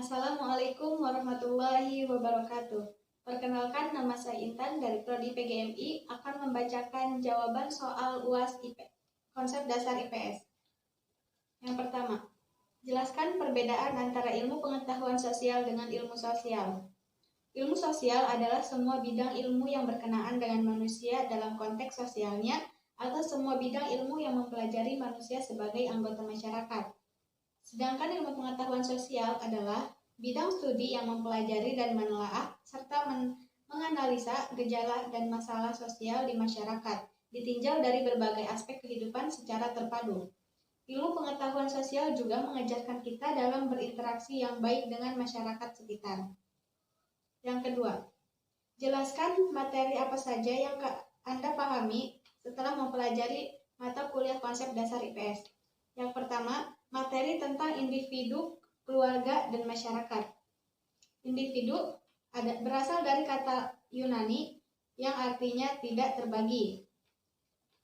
Assalamualaikum warahmatullahi wabarakatuh. Perkenalkan, nama saya Intan dari Prodi PGMI akan membacakan jawaban soal UAS konsep dasar IPS. Yang pertama, jelaskan perbedaan antara ilmu pengetahuan sosial dengan ilmu sosial. Ilmu sosial adalah semua bidang ilmu yang berkenaan dengan manusia dalam konteks sosialnya atau semua bidang ilmu yang mempelajari manusia sebagai anggota masyarakat. Sedangkan ilmu pengetahuan sosial adalah bidang studi yang mempelajari dan menelaah serta menganalisa gejala dan masalah sosial di masyarakat, ditinjau dari berbagai aspek kehidupan secara terpadu. Ilmu pengetahuan sosial juga mengajarkan kita dalam berinteraksi yang baik dengan masyarakat sekitar. Yang kedua, jelaskan materi apa saja yang Anda pahami setelah mempelajari mata kuliah konsep dasar IPS. Yang pertama, materi tentang individu, keluarga, dan masyarakat. Individu berasal dari kata Yunani yang artinya tidak terbagi.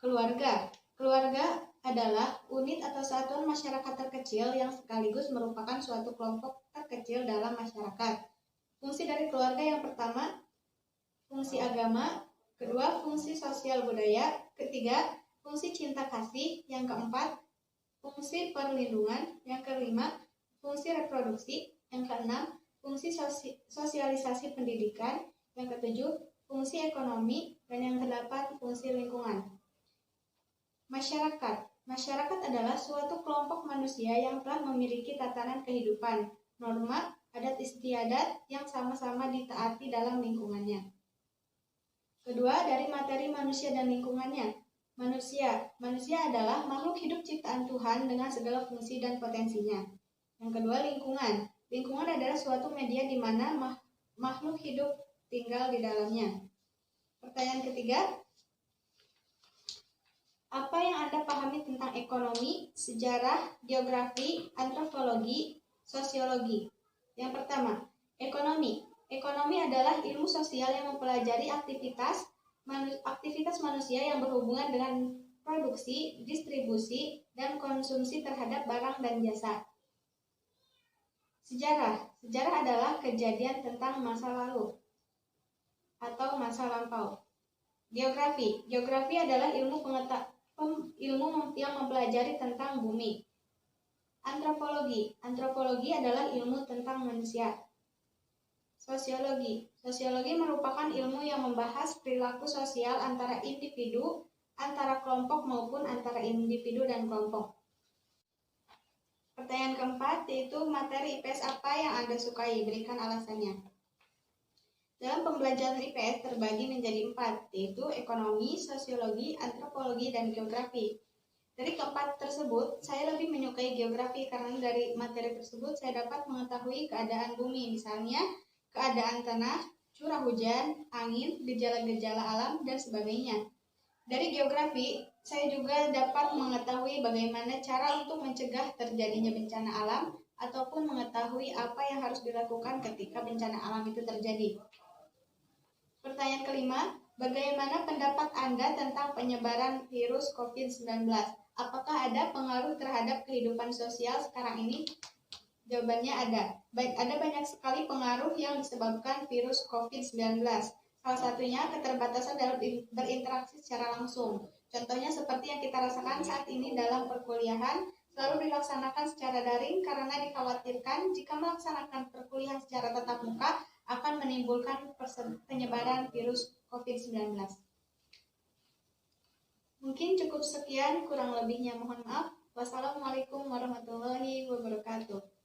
Keluarga adalah unit atau satuan masyarakat terkecil yang sekaligus merupakan suatu kelompok terkecil dalam masyarakat. Fungsi dari keluarga yang pertama, fungsi agama, kedua, fungsi sosial budaya, ketiga, fungsi cinta kasih, yang keempat, fungsi perlindungan, yang kelima, fungsi reproduksi, yang keenam, fungsi sosialisasi pendidikan, yang ketujuh, fungsi ekonomi, dan yang kedelapan, fungsi lingkungan. Masyarakat adalah suatu kelompok manusia yang telah memiliki tatanan kehidupan, norma, adat istiadat yang sama-sama ditaati dalam lingkungannya. Kedua, dari materi manusia dan lingkungannya. Manusia adalah makhluk hidup ciptaan Tuhan dengan segala fungsi dan potensinya. Yang kedua, lingkungan. Lingkungan adalah suatu media di mana makhluk hidup tinggal di dalamnya. Pertanyaan ketiga, apa yang Anda pahami tentang ekonomi, sejarah, geografi, antropologi, sosiologi? Yang pertama, ekonomi. Ekonomi adalah ilmu sosial yang mempelajari aktivitas manusia yang berhubungan dengan produksi, distribusi, dan konsumsi terhadap barang dan jasa. Sejarah adalah kejadian tentang masa lalu atau masa lampau. Geografi adalah ilmu yang mempelajari tentang bumi. Antropologi adalah ilmu tentang manusia. Sosiologi merupakan ilmu yang membahas perilaku sosial antara individu, antara kelompok maupun antara individu dan kelompok. Pertanyaan keempat, yaitu materi IPS apa yang Anda sukai? Berikan alasannya. Dalam pembelajaran IPS terbagi menjadi 4, yaitu ekonomi, sosiologi, antropologi, dan geografi. Dari keempat tersebut, saya lebih menyukai geografi karena dari materi tersebut saya dapat mengetahui keadaan bumi, misalnya keadaan tanah, curah hujan, angin, gejala-gejala alam, dan sebagainya. Dari geografi, saya juga dapat mengetahui bagaimana cara untuk mencegah terjadinya bencana alam ataupun mengetahui apa yang harus dilakukan ketika bencana alam itu terjadi. Pertanyaan kelima, bagaimana pendapat Anda tentang penyebaran virus COVID-19? Apakah ada pengaruh terhadap kehidupan sosial sekarang ini? Jawabannya ada. Ada banyak sekali pengaruh yang disebabkan virus COVID-19. Salah satunya keterbatasan dalam berinteraksi secara langsung. Contohnya seperti yang kita rasakan saat ini dalam perkuliahan, selalu dilaksanakan secara daring karena dikhawatirkan jika melaksanakan perkuliahan secara tatap muka akan menimbulkan penyebaran virus COVID-19. Mungkin cukup sekian, kurang lebihnya mohon maaf. Wassalamualaikum warahmatullahi wabarakatuh.